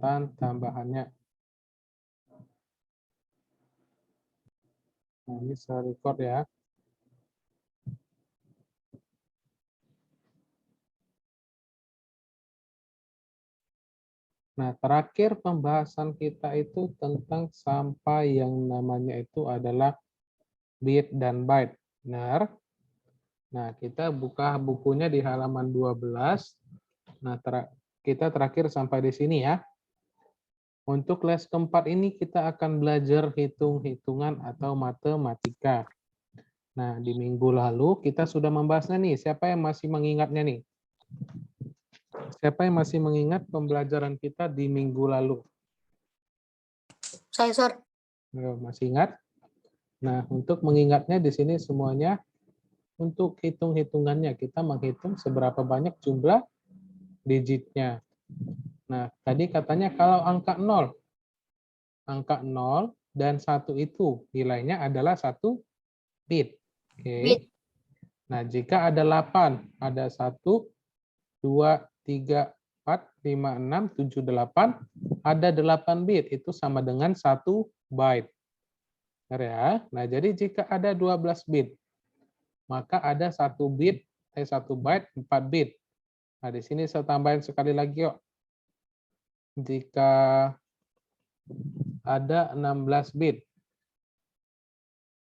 catatan tambahannya. Nah, ini saya record ya. Nah, terakhir pembahasan kita itu tentang sampai yang namanya itu adalah bit dan byte. Benar? Nah, kita buka bukunya di halaman 12. Nah, kita terakhir sampai di sini ya. Untuk les keempat ini kita akan belajar hitung-hitungan atau matematika. Nah, di minggu lalu kita sudah membahasnya nih. Siapa yang masih mengingatnya nih? Siapa yang masih mengingat pembelajaran kita di minggu lalu? Saya, Sir. Masih ingat? Nah, untuk mengingatnya di sini semuanya untuk hitung-hitungannya. Kita menghitung seberapa banyak jumlah digitnya. Nah, tadi katanya kalau angka 0 dan 1 itu nilainya adalah 1 bit. Oke. Bit. Nah, jika ada 8, ada 1, 2, 3, 4, 5, 6, 7, 8, ada 8 bit, itu sama dengan 1 byte. Benar ya? Nah, jadi jika ada 12 bit, maka ada 1 bit, 1 byte, 4 bit. Nah, di sini saya tambahin sekali lagi yuk. Jika ada 16 bit,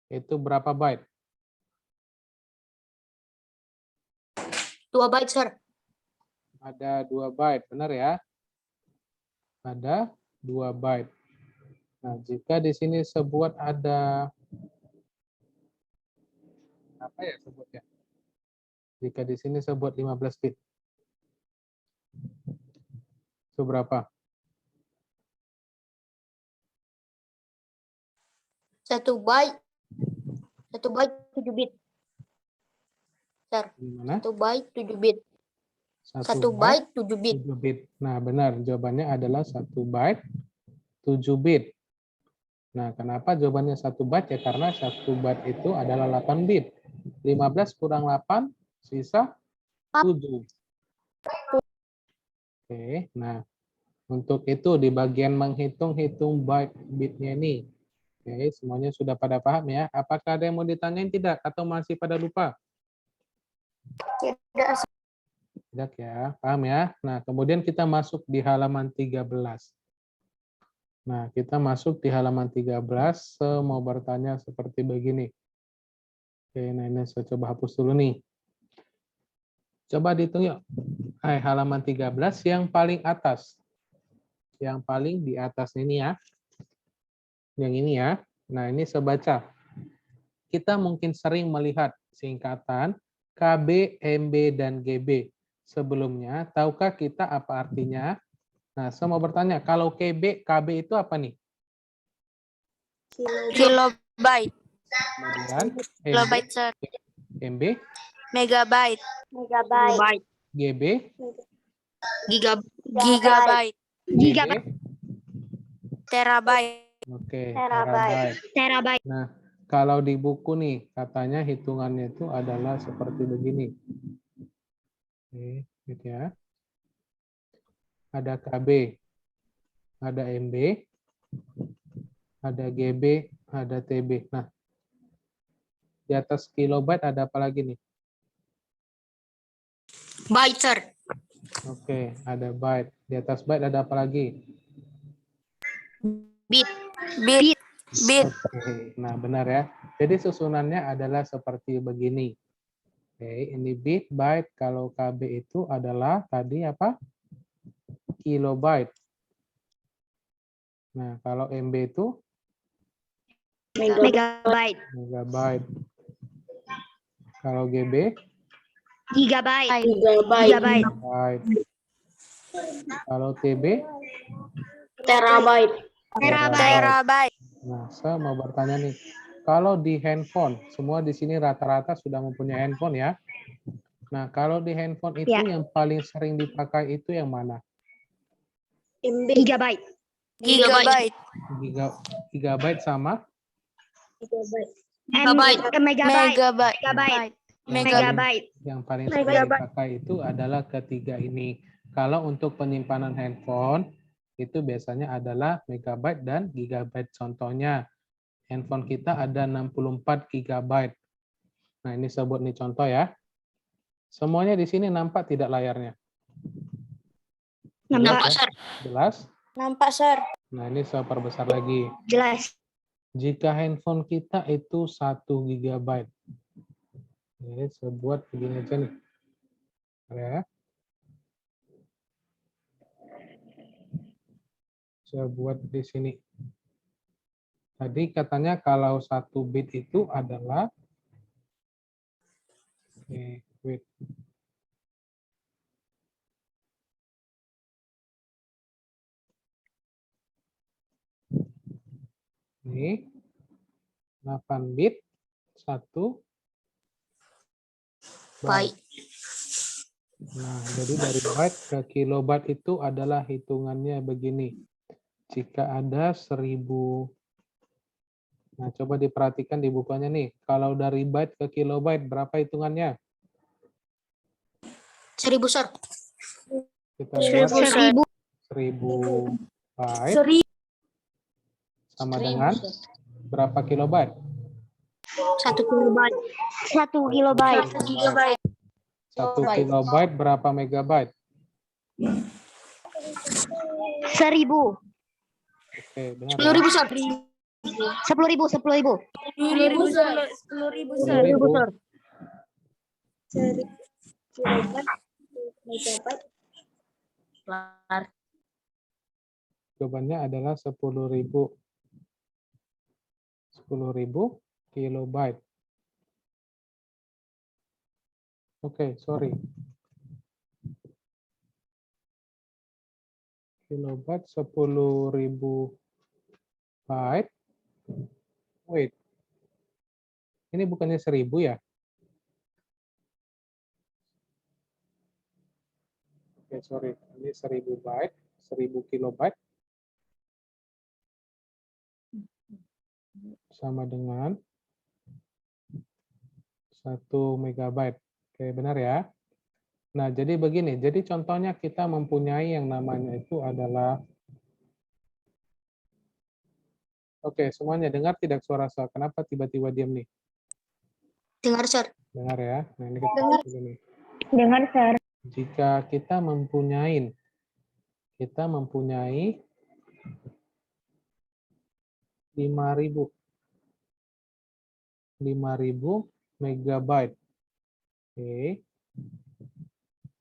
itu berapa byte? 2 byte, Sir. Ada 2 byte, benar ya? Ada 2 byte. Nah, jika di sini sebut ada apa ya sebutnya? Jika di sini sebut 15 bit. Itu berapa? 1 byte. 1 byte 7 bit. Sir. Gimana? 1 byte 7 bit. 1 1 byte 7 bit. 7 bit. Nah, benar. Jawabannya adalah 1 byte 7 bit. Nah, kenapa jawabannya 1 byte? Ya karena 1 byte itu adalah 8 bit. 15 kurang 8, sisa 7. Oke, nah untuk itu di bagian menghitung-hitung byte bitnya ini. Oke, semuanya sudah pada paham ya? Apakah ada yang mau ditanyain tidak? Atau masih pada lupa? Tidak. Tidak ya, paham ya? Nah, kemudian kita masuk di halaman 13. Nah, kita masuk di halaman 13, saya mau bertanya seperti begini. Oke, nah ini saya coba hapus dulu nih. Coba dihitung yuk. Halaman 13 yang paling atas. Yang paling di atas ini ya. Yang ini ya. Nah, ini saya baca. Kita mungkin sering melihat singkatan KB, MB, dan GB. Sebelumnya, tahukah kita apa artinya? Nah, saya mau bertanya, kalau KB itu apa nih? Kilobyte. Kemudian Kilobyte, Sir. MB, Megabyte. Megabyte. GB, Gigabyte. GB. Terabyte. Oke, Terabyte. Terabyte. Nah, kalau di buku nih, katanya hitungannya itu adalah seperti begini. Oke, gitu ya. Ada KB, ada MB, ada GB, ada TB. Nah, di atas kilobyte ada apa lagi nih? Byte, Sir. Oke, ada byte. Di atas byte ada apa lagi? Bit. Bit. Bit. Oke, nah benar ya. Jadi susunannya adalah seperti begini. Oke, ini bit, byte. Kalau KB itu adalah tadi apa? Kilobyte. Nah, kalau MB itu? Megabyte. Megabyte. Kalau GB? Gigabyte. Gigabyte. Kalau TB? Terabyte. Terabyte. Nah, saya mau bertanya nih. Kalau di handphone, semua di sini rata-rata sudah mempunyai handphone ya. Nah, kalau di handphone itu yang paling sering dipakai itu yang mana? Gigabyte. Gigabyte. Gigabyte sama? Megabyte. Megabyte. Yang paling sering dipakai itu adalah ketiga ini. Kalau untuk penyimpanan handphone, itu biasanya adalah megabyte dan gigabyte. Contohnya, handphone kita ada 64 gigabyte. Nah, ini sebut nih contoh ya. Semuanya di sini nampak tidak layarnya? Nampak, Jelas, ya? Jelas? Nampak, Sir. Nah, ini saya perbesar lagi. Jelas. Jika handphone kita itu 1 gigabyte. Ini saya buat begini aja nih. Ya. Saya buat di sini. Tadi katanya kalau 1 bit itu adalah wait. Ini 8 bit 1 byte. Nah, jadi dari byte ke kilobyte itu adalah hitungannya begini. Jika ada 1000. Nah, coba diperhatikan di bukunya nih. Kalau dari byte ke kilobyte berapa hitungannya? 1000, Sir. Kita buat 1000. 1000 byte sama dengan berapa kilobyte? 1 kilobyte. 1 kilobyte. 1 kilobyte berapa megabyte? 1000. Oke, benar. 10.000, Sir. 10.000, 10.000. 10.000, Sir. 10.000, Sir. 10.000, Sir. 1000 kilobyte, megabyte. Kelar. Jawabannya adalah 10.000. 10.000 kilobyte. Oke, sorry. Kilobyte 10.000 byte. Wait. Ini bukannya 1000 ya? Oke, sorry. Ini 1000 byte, 1000 kilobyte sama dengan 1 megabyte. Oke, benar ya? Nah, jadi begini. Jadi contohnya kita mempunyai yang namanya itu adalah. Oke, semuanya dengar tidak suara saya? Kenapa tiba-tiba diam nih? Dengar, Sir. Dengar ya. Nah, ini kita Dengar. begini. Dengar, Sir. Jika kita mempunyai 5.000 megabyte. Oke.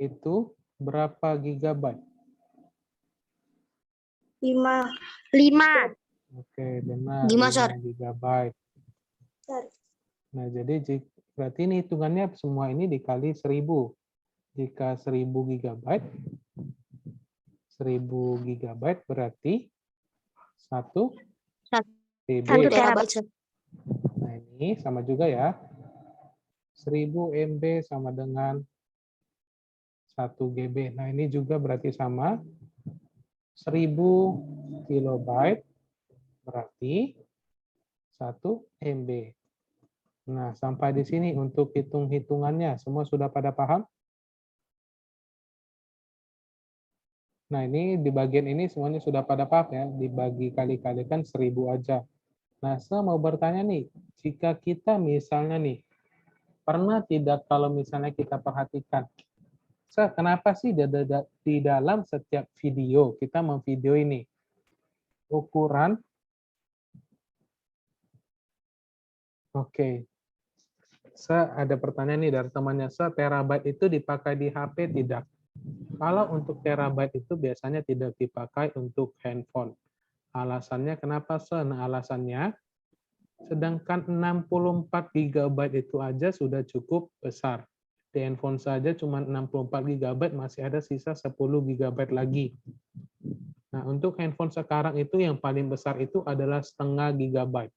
Itu berapa gigabyte? 5. Oke, benar. 5, Sir. 5 gigabyte. Nah, jadi berarti ini hitungannya semua ini dikali 1000. Jika 1000 gigabyte, 1000 gigabyte berarti 1 TB. 1 terabyte, Sir. Nah, ini sama juga ya. 1000 MB sama dengan 1 GB. Nah, ini juga berarti sama. 1000 kilobyte berarti 1 MB. Nah, sampai di sini untuk hitung-hitungannya. Semua sudah pada paham? Nah, ini di bagian ini semuanya sudah pada paham ya. Dibagi kali-kalikan 1000 aja. Nah, saya mau bertanya nih, jika kita misalnya nih, pernah tidak kalau misalnya kita perhatikan, kenapa sih di dalam setiap video, kita memvideo ini, ukuran, oke, ada pertanyaan nih dari temannya, terabyte itu dipakai di HP tidak? Kalau untuk terabyte itu biasanya tidak dipakai untuk handphone. Alasannya kenapa, Nah, alasannya, sedangkan 64 GB itu aja sudah cukup besar. Di handphone saja cuma 64 GB, masih ada sisa 10 GB lagi. Nah, untuk handphone sekarang itu yang paling besar itu adalah setengah gigabyte.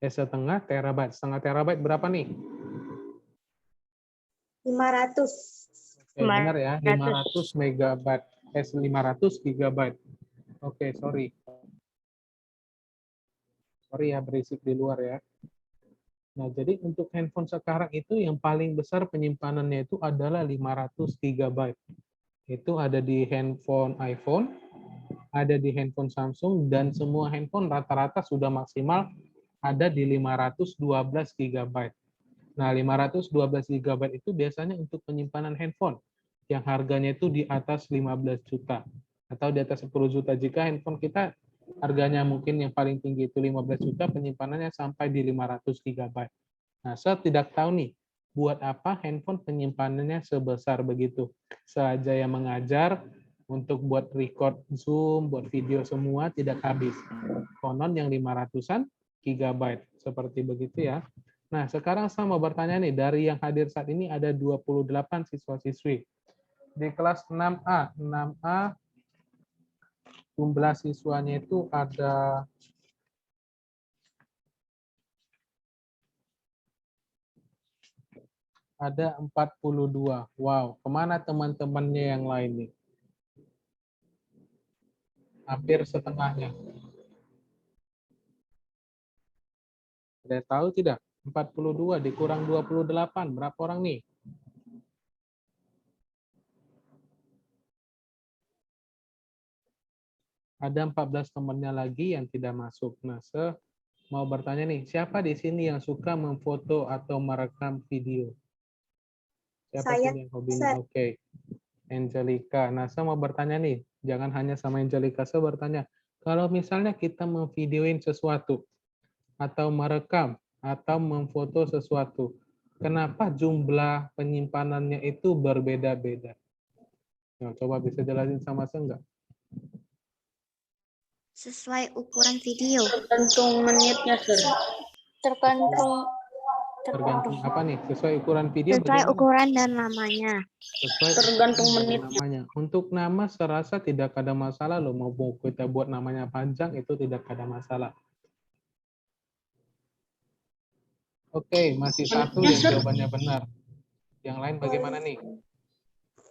Setengah terabyte. Setengah terabyte berapa nih? 500. Oke, benar ya, 500 megabyte. 500 gigabyte. Oke, sorry. Sorry ya, berisik di luar ya. Nah, jadi untuk handphone sekarang itu yang paling besar penyimpanannya itu adalah 500 GB. Itu ada di handphone iPhone, ada di handphone Samsung, dan semua handphone rata-rata sudah maksimal ada di 512 GB. Nah, 512 GB itu biasanya untuk penyimpanan handphone yang harganya itu di atas 15 juta atau di atas 10 juta. Jika handphone kita harganya mungkin yang paling tinggi itu 15 juta, penyimpanannya sampai di 500 GB. Nah, saya tidak tahu nih, buat apa handphone penyimpanannya sebesar begitu. Saja yang mengajar, untuk buat record Zoom, buat video semua tidak habis. Konon yang 500-an GB, seperti begitu ya. Nah, sekarang saya mau bertanya nih, dari yang hadir saat ini ada 28 siswa-siswi. Di kelas 6A, jumlah siswanya itu ada 42. Wow, kemana teman-temannya yang lain nih? Hampir setengahnya. Ada tahu tidak? 42 dikurang 28, berapa orang nih? Ada 14 temannya lagi yang tidak masuk. Nah, mau bertanya nih, siapa di sini yang suka memfoto atau merekam video? Siapa Saya, sini yang hobinya? Sir. Oke. Angelica. Nah, saya mau bertanya nih, jangan hanya sama Angelica, saya bertanya, kalau misalnya kita memvideoin sesuatu, atau merekam, atau memfoto sesuatu, kenapa jumlah penyimpanannya itu berbeda-beda? Nah, coba bisa jelasin sama saya enggak? Sesuai ukuran video. Tergantung menitnya, Sir. Tergantung Tergantung apa nih? Sesuai ukuran video Sesuai bagaimana? ukuran dan lamanya. Sesuai tergantung ukuran dan menitnya. namanya. Untuk nama serasa tidak ada masalah loh. Mau kita buat namanya panjang itu tidak ada masalah. Oke, masih satu yang jawabannya benar. Yang lain bagaimana nih?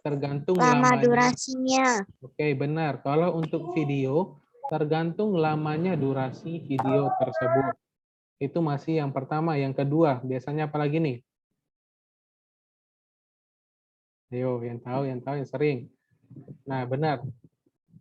Tergantung Lama lamanya. durasinya. Oke, benar. Kalau untuk video, tergantung lamanya durasi video tersebut. Itu masih yang pertama. Yang kedua, biasanya apa lagi nih? Ayo, yang tahu, yang sering. Nah, benar.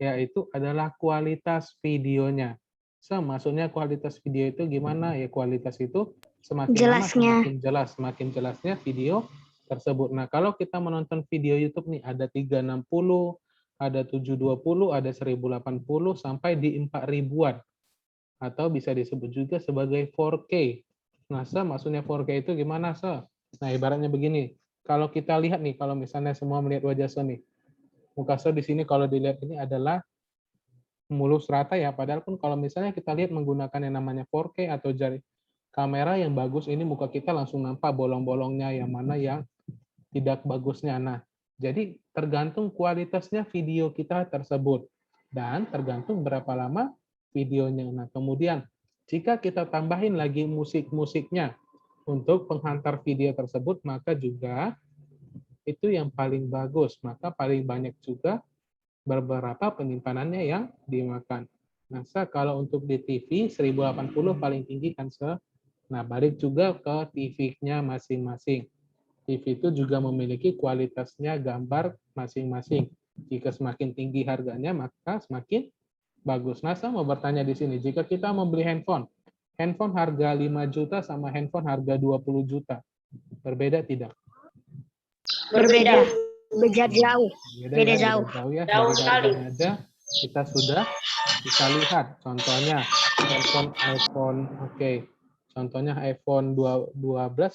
Yaitu adalah kualitas videonya. Maksudnya kualitas video itu gimana? Ya, kualitas itu semakin lama Jelasnya. semakin jelas. Semakin jelasnya video tersebut. Nah, kalau kita menonton video YouTube nih, ada 360, ada 720, ada 1080, sampai di 4000-an. Atau bisa disebut juga sebagai 4K. Nah, maksudnya 4K itu gimana, Nah, ibaratnya begini. Kalau kita lihat nih, kalau misalnya semua melihat wajah nih, muka di sini kalau dilihat ini adalah mulus rata ya, padahal pun kalau misalnya kita lihat menggunakan yang namanya 4K atau kamera yang bagus, ini muka kita langsung nampak bolong-bolongnya, yang mana yang tidak bagusnya. Nah, jadi tergantung kualitasnya video kita tersebut dan tergantung berapa lama videonya. Nah, kemudian jika kita tambahin lagi musik-musiknya untuk penghantar video tersebut, maka juga itu yang paling bagus. Maka paling banyak juga beberapa penyimpanannya yang dimakan. Nah, kalau untuk di TV 1080 paling tinggi kan, Nah, balik juga ke TV-nya masing-masing. TV itu juga memiliki kualitasnya gambar masing-masing. Jika semakin tinggi harganya, maka semakin bagus. Nah, saya mau bertanya di sini, jika kita membeli handphone harga 5 juta sama handphone harga 20 juta, berbeda tidak? Berbeda. Beda jauh. Beda ya, jauh. Beda jauh ya. Jauh Dari sekali. harganya aja kita sudah bisa lihat. Contohnya handphone iPhone, oke. Contohnya iPhone 12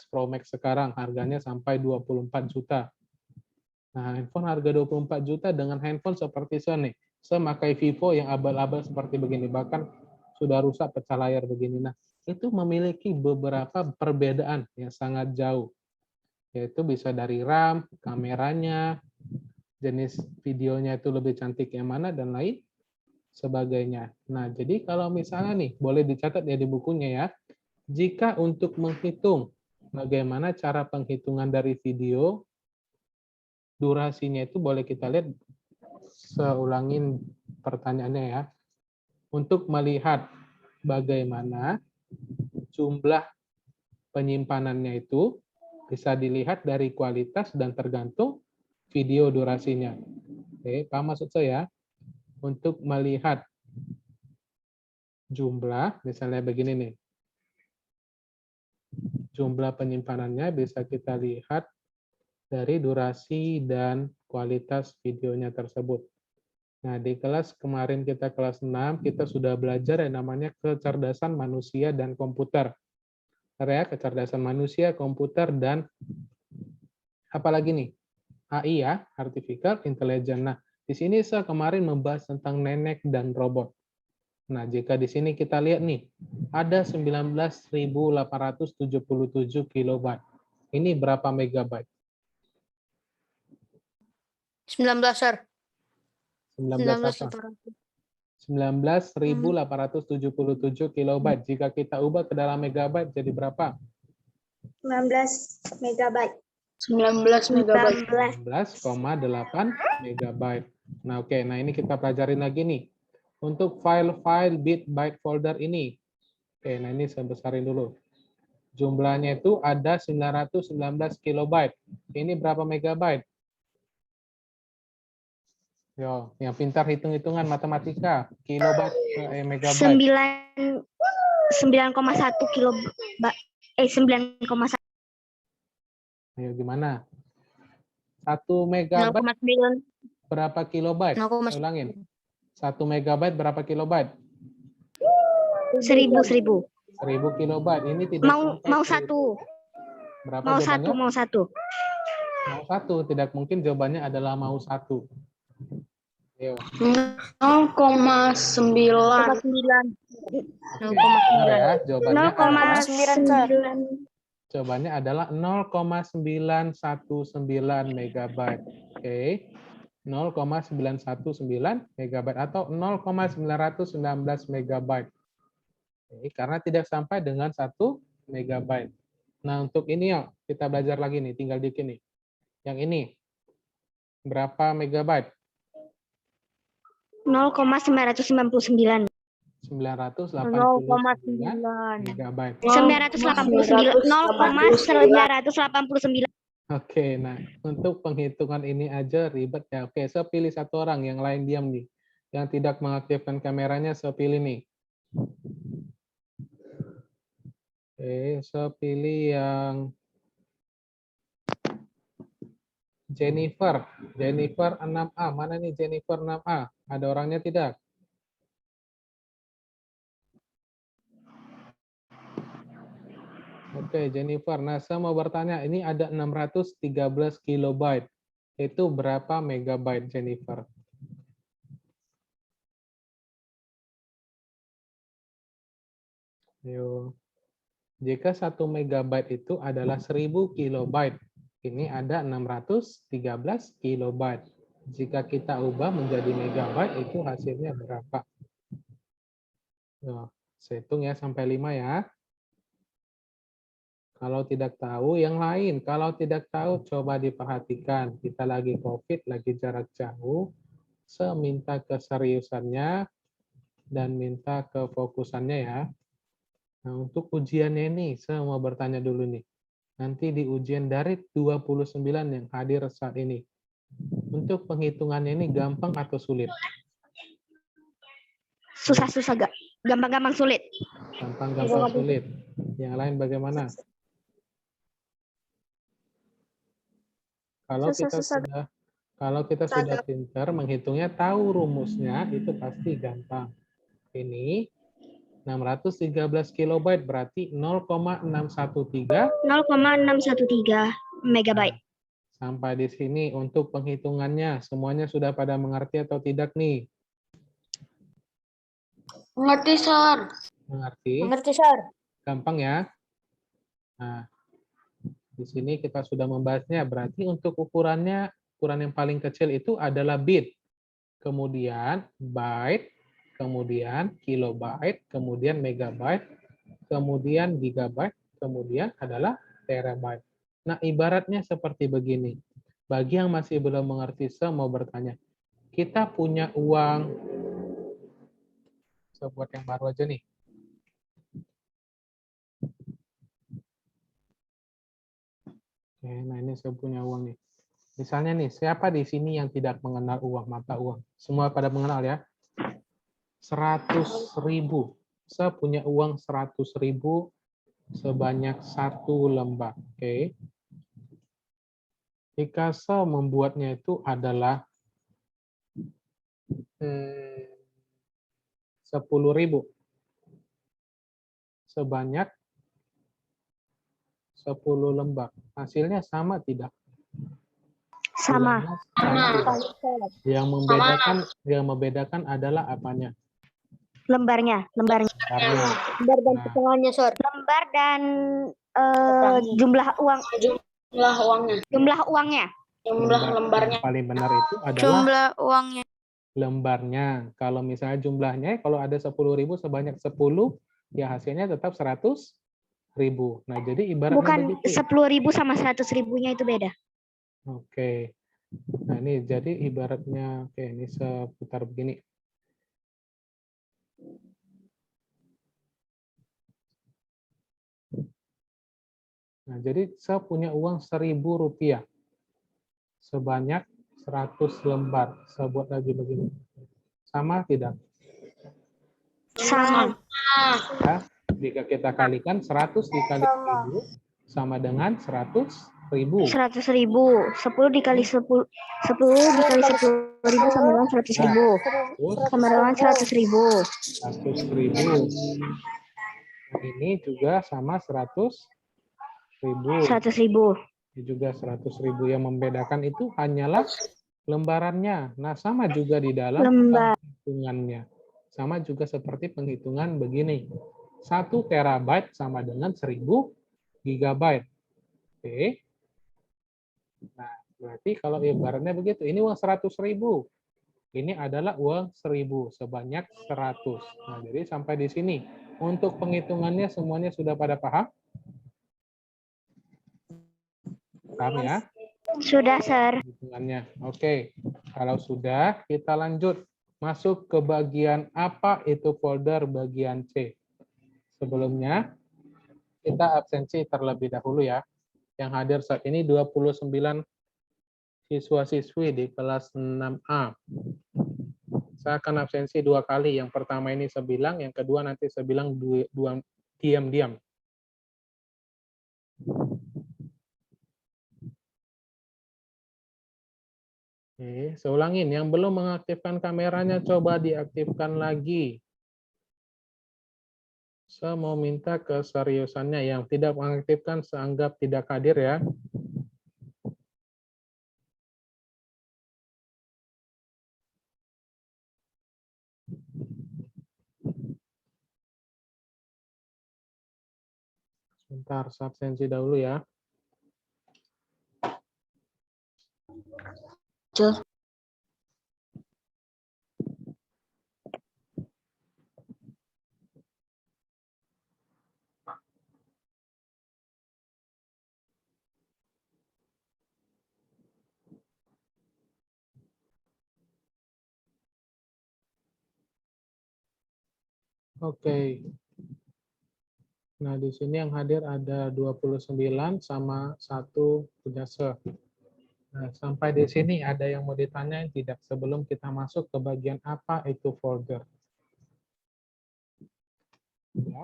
Pro Max sekarang harganya sampai 24 juta. Nah, handphone harga 24 juta dengan handphone seperti Sony. Saya pakai Vivo yang abal-abal seperti begini, bahkan sudah rusak pecah layar begini. Nah, itu memiliki beberapa perbedaan yang sangat jauh. Yaitu bisa dari RAM, kameranya, jenis videonya itu lebih cantik yang mana, dan lain sebagainya. Nah, jadi kalau misalnya nih, boleh dicatat ya di bukunya ya, jika untuk menghitung bagaimana cara penghitungan dari video, durasinya itu boleh kita lihat, seulangin pertanyaannya ya, untuk melihat bagaimana jumlah penyimpanannya itu bisa dilihat dari kualitas dan tergantung video durasinya. Oke, paham maksud saya? Untuk melihat jumlah, misalnya begini nih. Jumlah penyimpanannya bisa kita lihat dari durasi dan kualitas videonya tersebut. Nah, di kelas kemarin kita kelas 6, kita sudah belajar yang namanya kecerdasan manusia dan komputer. Ya, kecerdasan manusia, komputer, dan apalagi nih? AI ya, Artificial Intelligence. Nah, di sini saya kemarin membahas tentang nenek dan robot. Nah, jika di sini kita lihat nih, ada 19.877 kilobyte. Ini berapa megabyte? 19, Sir. 19 apa? 19.877 kilobyte. Jika kita ubah ke dalam megabyte jadi berapa? 19 megabyte. 19 megabyte. 19,8 megabyte. Nah, oke. Nah, ini kita pelajarin lagi nih. Untuk file-file bit byte folder ini. Oke, nah ini saya besarin dulu. Jumlahnya itu ada 919 kilobyte. Ini berapa megabyte? Yo, yang pintar hitung-hitungan matematika. Kilobyte ke megabyte. 9,1 kilo 9,1 Ayo gimana? 1 megabyte 0,9. berapa kilobyte? Saya ulangin. 1 megabyte berapa kilobyte? 1000. 1000 kilobyte. Ini tidak Mau sampai 1000. satu. Berapa Mau jawabannya? satu, mau satu. Mau satu. Tidak mungkin jawabannya adalah mau satu. Ayo. 0,9. Oke, benar ya. Jawabannya adalah 0,9. jawabannya adalah 0,919 megabyte. Oke. 0,919 megabyte atau 0,919 megabyte. Oke, karena tidak sampai dengan 1 megabyte. Nah, untuk ini yuk, kita belajar lagi nih, tinggal dikit nih. Yang ini, berapa megabyte? 0,999. 989 megabyte. 989. 0,989. Oke, nah untuk penghitungan ini aja ribet ya. Oke, saya pilih satu orang, yang lain diam nih. Yang tidak mengaktifkan kameranya, saya pilih nih. Oke, saya pilih yang Jennifer. Jennifer 6A. Mana nih Jennifer 6A? Ada orangnya tidak? Oke, Jennifer. Nah, saya mau bertanya, ini ada 613 kilobyte. Itu berapa megabyte, Jennifer? Yuk. Jika 1 megabyte itu adalah 1000 kilobyte, ini ada 613 kilobyte. Jika kita ubah menjadi megabyte, itu hasilnya berapa? Nah, saya hitung ya sampai 5 ya. Kalau tidak tahu, yang lain. Kalau tidak tahu, coba diperhatikan. Kita lagi COVID, lagi jarak jauh. Saya minta keseriusannya dan minta kefokusannya ya. Nah, untuk ujiannya ini, saya mau bertanya dulu nih. Nanti di ujian dari 29 yang hadir saat ini. Untuk penghitungannya ini gampang atau sulit? Susah-susah gak? Gampang-gampang sulit. Gampang-gampang sulit. Yang lain bagaimana? Kalau kita sudah pintar menghitungnya, tahu rumusnya, itu pasti gampang. Ini 613 kilobyte berarti 0,613 0,613 megabyte. Sampai di sini untuk penghitungannya, semuanya sudah pada mengerti atau tidak nih? Mengerti, Sir. Mengerti? Mengerti, Sir. Gampang ya? Nah, di sini kita sudah membahasnya. Berarti untuk ukuran yang paling kecil itu adalah bit. Kemudian byte, kemudian kilobyte, kemudian megabyte, kemudian gigabyte, kemudian adalah terabyte. Nah, ibaratnya seperti begini. Bagi yang masih belum mengerti, saya mau bertanya. Kita punya uang, saya buat yang baru aja nih. Oke, nah ini saya punya uang nih. Misalnya nih, siapa di sini yang tidak mengenal uang, mata uang? Semua pada mengenal ya. 100.000. Saya punya uang 100.000 sebanyak 1 lembar. Oke. Jika saya membuatnya itu adalah 10.000 sebanyak 10 lembar. Hasilnya sama tidak? Sama. Hasilnya sama tidak? Yang membedakan adalah apanya? Lembarnya. Karena Lembar dan Nah. potongannya, Sor. Lembar dan jumlah uang. Jumlah uangnya. Jumlah uangnya. Jumlah lembarnya. yang paling benar itu adalah Jumlah uangnya. lembarnya. Kalau misalnya jumlahnya, kalau ada 10.000 sebanyak 10, ya hasilnya tetap 100.000. Nah, jadi ibaratnya Bukan begitu. 10.000 sama 100.000-nya itu beda. Oke. Nah, ini jadi ibaratnya, oke, ini seputar begini. Nah, jadi saya punya uang 1.000 rupiah sebanyak 100 lembar. Saya buat lagi begini. Sama tidak? Sama. Ya, jika kita kalikan 100 dikali 1.000 sama dengan 100.000. 100.000. 10 dikali 10. 10 dikali 10.000 sama dengan 100.000. Sama dengan 100.000. 100.000. Ini juga sama 100.000. 100.000. Ini juga 100.000. Yang membedakan itu hanyalah lembarannya. Nah, sama juga di dalam Lembar. penghitungannya. Sama juga seperti penghitungan begini. 1 terabyte sama dengan 1.000 gigabyte. Oke. Nah, berarti kalau ibaratnya begitu, ini uang 100.000. Ini adalah uang 1.000 sebanyak 100. Nah, jadi sampai di sini. Untuk penghitungannya semuanya sudah pada paham? Paham ya? Sudah, Sir. Hitungannya. Oke. Kalau sudah, kita lanjut. Masuk ke bagian apa itu folder bagian C. Sebelumnya, kita absensi terlebih dahulu ya. Yang hadir saat ini 29 siswa-siswi di kelas 6A. Saya akan absensi 2 kali. Yang pertama ini saya bilang, yang kedua nanti saya bilang diam-diam. Oke, saya ulangin. Yang belum mengaktifkan kameranya, coba diaktifkan lagi. Saya mau minta keseriusannya. Yang tidak mengaktifkan, saya anggap tidak hadir ya. Sebentar, saya absensi dahulu ya. Oke. Nah, di sini yang hadir ada 29 sama 1 punya se. Nah, sampai di sini ada yang mau ditanyain tidak sebelum kita masuk ke bagian apa itu folder? Ya.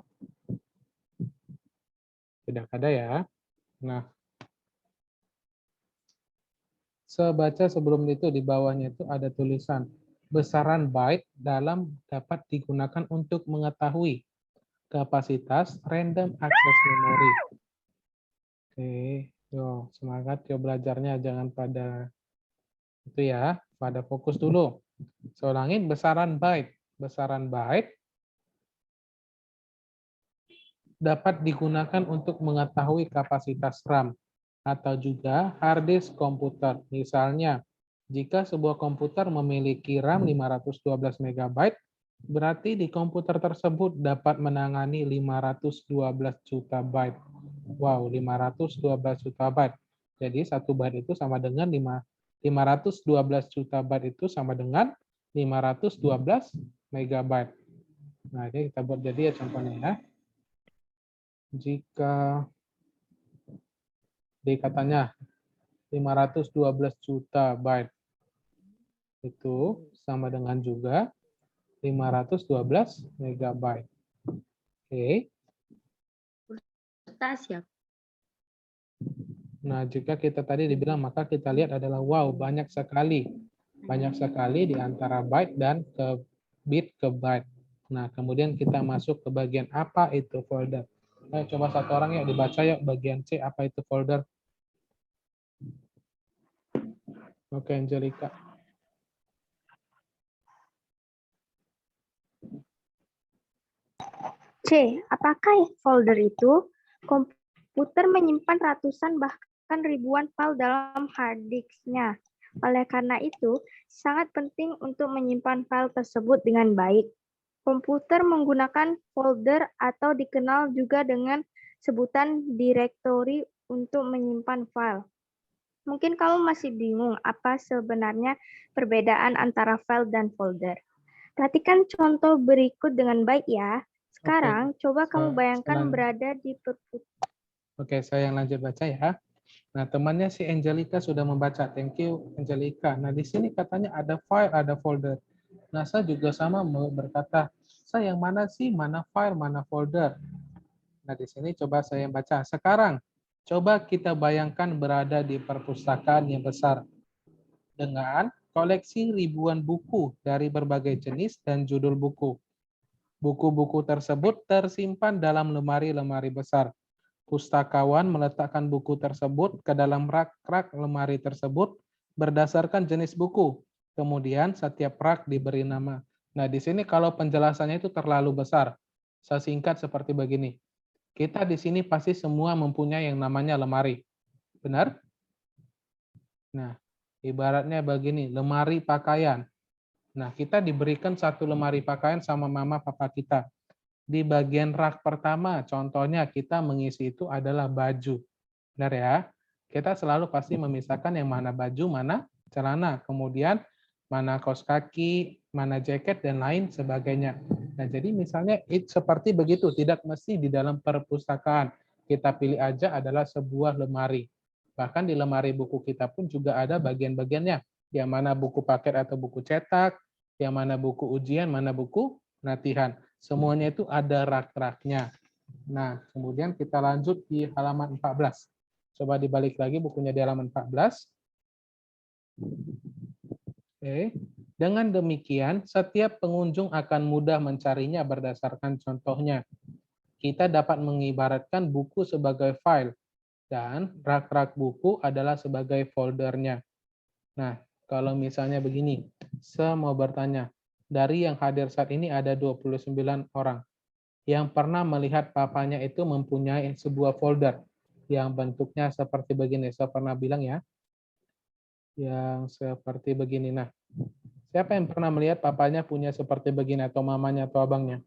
Tidak ada ya. Nah, saya baca sebelum itu di bawahnya itu ada tulisan besaran byte dalam dapat digunakan untuk mengetahui kapasitas random access memory. Oke, yo semangat yo belajarnya jangan pada itu ya, pada fokus dulu. Saya ulangin besaran byte. Besaran byte dapat digunakan untuk mengetahui kapasitas RAM atau juga hard disk komputer. Misalnya, jika sebuah komputer memiliki RAM 512 MB, berarti di komputer tersebut dapat menangani 512 juta byte. Wow, 512 juta byte. Jadi 1 byte itu sama dengan 512 juta byte itu sama dengan 512 megabyte. Nah, ini kita buat jadi ya contohnya ya. Jika katanya 512 juta byte. Itu sama dengan juga 512 megabyte. Oke. Kertas ya. Nah, jika kita tadi dibilang, maka kita lihat adalah wow, banyak sekali. Banyak sekali di antara byte dan ke bit ke byte. Nah, kemudian kita masuk ke bagian apa itu folder. Ayo coba satu orang yuk dibaca yuk bagian C, apa itu folder. Oke, Angelica. C. Apakah folder itu? Komputer menyimpan ratusan bahkan ribuan file dalam hard disk-nya. Oleh karena itu, sangat penting untuk menyimpan file tersebut dengan baik. Komputer menggunakan folder atau dikenal juga dengan sebutan direktori untuk menyimpan file. Mungkin kamu masih bingung apa sebenarnya perbedaan antara file dan folder. Perhatikan contoh berikut dengan baik ya. Sekarang coba kamu bayangkan berada di perpustakaan. Oke, saya yang lanjut baca ya. Nah, temannya si Angelica sudah membaca. Thank you, Angelica. Nah, di sini katanya ada file, ada folder. Nah, saya juga sama mau berkata, saya yang mana sih? Mana file, mana folder? Nah, di sini coba saya baca. Sekarang, coba kita bayangkan berada di perpustakaan yang besar dengan koleksi ribuan buku dari berbagai jenis dan judul buku. Buku-buku tersebut tersimpan dalam lemari-lemari besar. Pustakawan meletakkan buku tersebut ke dalam rak-rak lemari tersebut berdasarkan jenis buku. Kemudian setiap rak diberi nama. Nah, di sini kalau penjelasannya itu terlalu besar. Saya singkat seperti begini. Kita di sini pasti semua mempunyai yang namanya lemari. Benar? Nah, ibaratnya begini, lemari pakaian. Nah, kita diberikan satu lemari pakaian sama mama papa kita. Di bagian rak pertama, contohnya kita mengisi itu adalah baju. Benar ya? Kita selalu pasti memisahkan yang mana baju, mana celana. Kemudian mana kaos kaki, mana jaket, dan lain sebagainya. Nah, jadi misalnya seperti begitu, tidak mesti di dalam perpustakaan. Kita pilih aja adalah sebuah lemari. Bahkan di lemari buku kita pun juga ada bagian-bagiannya. Yang mana buku paket atau buku cetak, yang mana buku ujian, mana buku latihan. Semuanya itu ada rak-raknya. Nah, kemudian kita lanjut di halaman 14. Coba dibalik lagi bukunya di halaman 14. Oke. Dengan demikian, setiap pengunjung akan mudah mencarinya berdasarkan contohnya. Kita dapat mengibaratkan buku sebagai file, dan rak-rak buku adalah sebagai foldernya. Nah, kalau misalnya begini, saya mau bertanya, dari yang hadir saat ini ada 29 orang. Yang pernah melihat papanya itu mempunyai sebuah folder yang bentuknya seperti begini. Saya pernah bilang ya, yang seperti begini. Nah, siapa yang pernah melihat papanya punya seperti begini atau mamanya atau abangnya?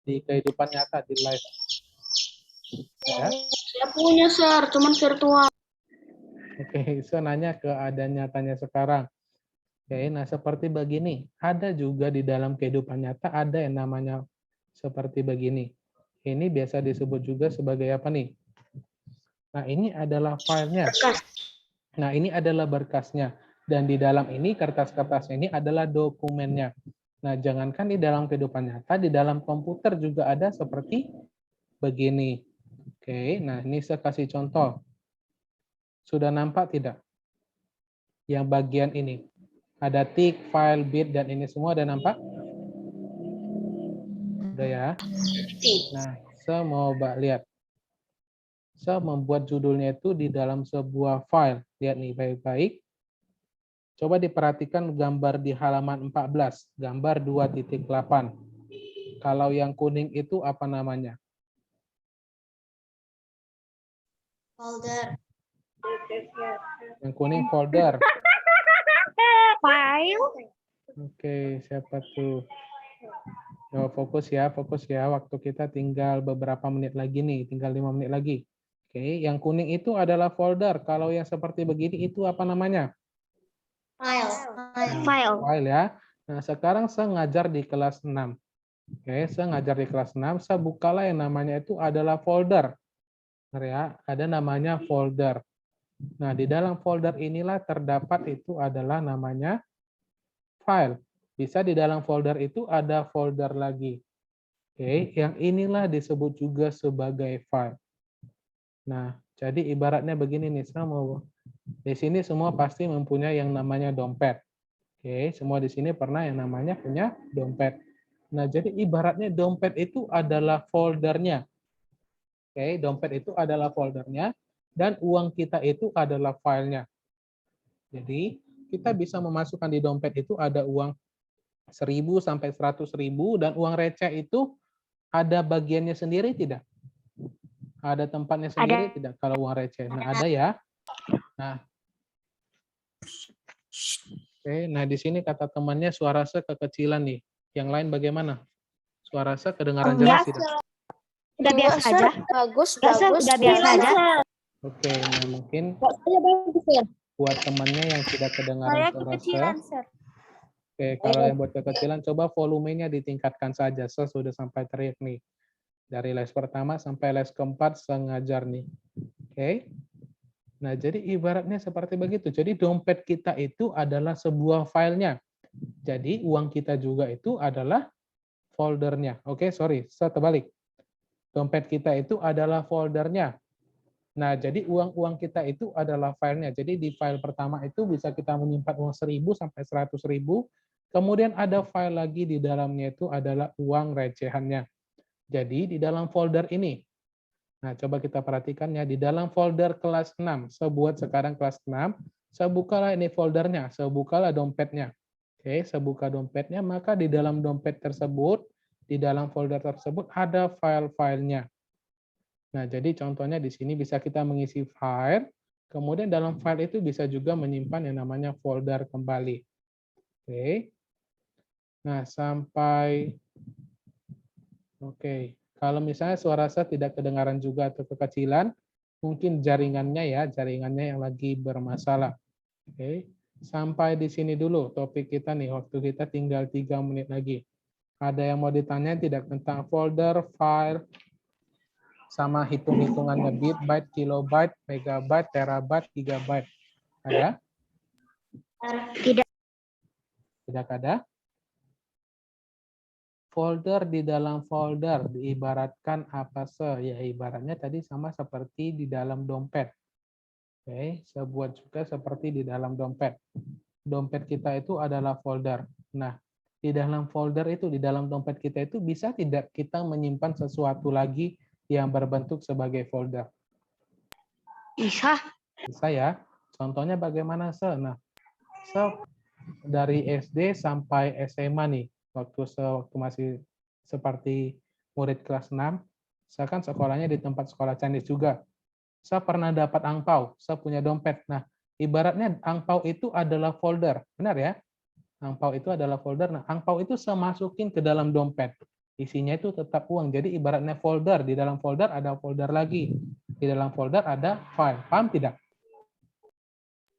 Di kehidupan nyata, di live. Ya. Saya punya, Sir, cuman virtual. Oke, saya nanya ke ada nyatanya sekarang. Oke, nah seperti begini. Ada juga di dalam kehidupan nyata ada yang namanya seperti begini. Ini biasa disebut juga sebagai apa nih? Nah, ini adalah filenya. Nah, ini adalah berkasnya. Dan di dalam ini, kertas-kertas ini adalah dokumennya. Nah, jangankan di dalam kehidupan nyata, di dalam komputer juga ada seperti begini. Oke, nah ini saya kasih contoh. Sudah nampak tidak? Yang bagian ini. Ada tick, file, bit, dan ini semua ada nampak? Udah ya? Nah, saya mau lihat. Saya membuat judulnya itu di dalam sebuah file. Lihat nih baik-baik. Coba diperhatikan gambar di halaman 14, gambar 2.8. Kalau yang kuning itu apa namanya? Folder. Yang kuning folder. File. Oke, siapa tuh? Coba fokus ya. Waktu kita tinggal beberapa menit lagi nih, tinggal 5 menit lagi. Oke, yang kuning itu adalah folder. Kalau yang seperti begini itu apa namanya? File ya. Nah, sekarang saya ngajar di kelas 6. Oke, saya ngajar di kelas 6, saya bukalah yang namanya itu adalah folder. Ya, ada namanya folder. Nah, di dalam folder inilah terdapat itu adalah namanya file. Bisa di dalam folder itu ada folder lagi. Oke, yang inilah disebut juga sebagai file. Nah, jadi ibaratnya begini nih, di sini semua pasti mempunyai yang namanya dompet. Oke, semua di sini pernah yang namanya punya dompet. Nah, jadi ibaratnya dompet itu adalah foldernya. Oke, dompet itu adalah foldernya dan uang kita itu adalah filenya. Jadi, kita bisa memasukkan di dompet itu ada uang 1.000 sampai 100.000 dan uang receh itu ada bagiannya sendiri tidak? Ada tempatnya sendiri tidak kalau uang receh? Nah, ada ya. Nah, oke, nah di sini kata temannya suara kekecilan nih. Yang lain bagaimana? Suara kedengaran jelas tidak? Udah biasa aja. Bagus, Enggak, Sir, bagus. udah biasa aja. Oke, nah mungkin Saya bagus ya. buat temannya yang tidak kedengaran suara. Sir. Oke, kalau yang buat kekecilan, coba volumenya ditingkatkan saja. Saya sudah sampai teriak nih. Dari les pertama sampai les keempat, sengajar nih. Oke. Nah, jadi ibaratnya seperti begitu. Jadi dompet kita itu adalah sebuah filenya. Jadi uang kita juga itu adalah foldernya. Oke, sorry, saya terbalik. Dompet kita itu adalah foldernya. Nah, jadi uang-uang kita itu adalah filenya. Jadi di file pertama itu bisa kita menyimpan uang 1.000 sampai 100.000. Kemudian ada file lagi di dalamnya itu adalah uang recehannya. Jadi di dalam folder ini, nah coba kita perhatikan ya, di dalam folder kelas 6, saya buat sekarang kelas 6, saya bukalah ini foldernya, saya bukalah dompetnya. Oke, saya buka dompetnya, maka di dalam dompet tersebut, di dalam folder tersebut ada file-filenya. Nah, jadi contohnya di sini bisa kita mengisi file, kemudian dalam file itu bisa juga menyimpan yang namanya folder kembali. Oke. Nah, oke. Kalau misalnya suara saya tidak kedengaran juga atau kekecilan, mungkin jaringannya yang lagi bermasalah. Oke. Sampai di sini dulu topik kita nih, waktu kita tinggal 3 menit lagi. Ada yang mau ditanya tidak tentang folder, file, sama hitung-hitungannya bit, byte, kilobyte, megabyte, terabyte, gigabyte. Ada? Tidak. Tidak ada? Folder di dalam folder diibaratkan apa ya ibaratnya tadi sama seperti di dalam dompet. Oke, saya buat juga seperti di dalam dompet. Dompet kita itu adalah folder. Nah, di dalam folder itu, di dalam dompet kita itu bisa tidak kita menyimpan sesuatu lagi yang berbentuk sebagai folder? Bisa. Bisa ya. Contohnya bagaimana, Se? Nah, dari SD sampai SMA nih, waktu masih seperti murid kelas 6, saya kan sekolahnya di tempat sekolah Chinese juga. Saya pernah dapat angpau, saya punya dompet. Nah, ibaratnya angpau itu adalah folder, benar ya? Angpau itu adalah folder. Nah, angpau itu saya masukin ke dalam dompet. Isinya itu tetap uang. Jadi ibaratnya folder, di dalam folder ada folder lagi. Di dalam folder ada file. Paham tidak?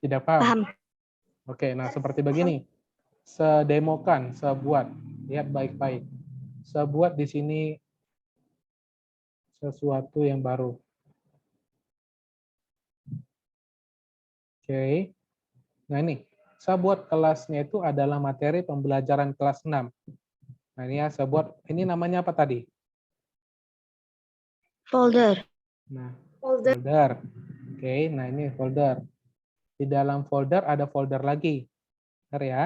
Tidak paham? Paham. Oke, nah seperti begini. Sedemokan, sebuat. Lihat baik-baik. Sebuat di sini sesuatu yang baru. Oke. Nah ini, saya buat kelasnya itu adalah materi pembelajaran kelas 6. Nah ini ya, saya buat, ini namanya apa tadi? Folder. Nah, folder. Oke, nah ini folder. Di dalam folder ada folder lagi. Benar ya?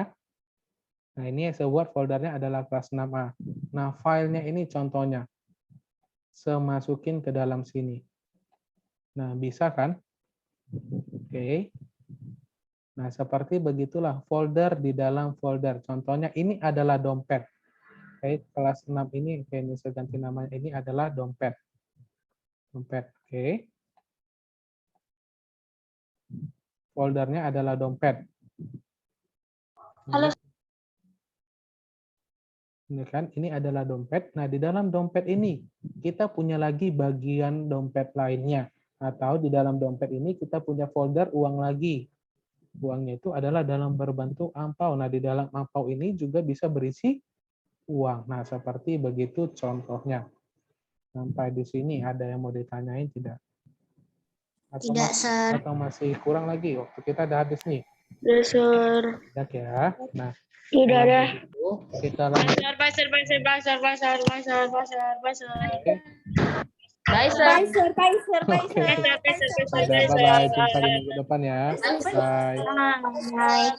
Nah, ini yang saya buat foldernya adalah kelas 6A. Nah, filenya ini contohnya. Saya masukin ke dalam sini. Nah, bisa kan? Oke. Nah, seperti begitulah folder di dalam folder. Contohnya ini adalah dompet. Oke, kelas 6 ini, oke, ini saya ganti namanya. Ini adalah dompet. Dompet, oke. Foldernya adalah dompet. Halo. Ini kan, ini adalah dompet. Nah, di dalam dompet ini kita punya lagi bagian dompet lainnya. Atau di dalam dompet ini kita punya folder uang lagi. Uangnya itu adalah dalam berbentuk angpau. Nah, di dalam angpau ini juga bisa berisi uang. Nah, seperti begitu contohnya. Sampai di sini ada yang mau ditanyain tidak? Atau Tidak, masih, Sir. atau masih kurang lagi? Waktu kita udah habis nih. Tidak, Sir. Tidak ya. Nah, Tidak kalau ada. begitu kita lanjut. Pasar. Oke. Bye, sir. Oke. Udah, bye-bye. Jumpa di minggu depan ya. Bye. Bye.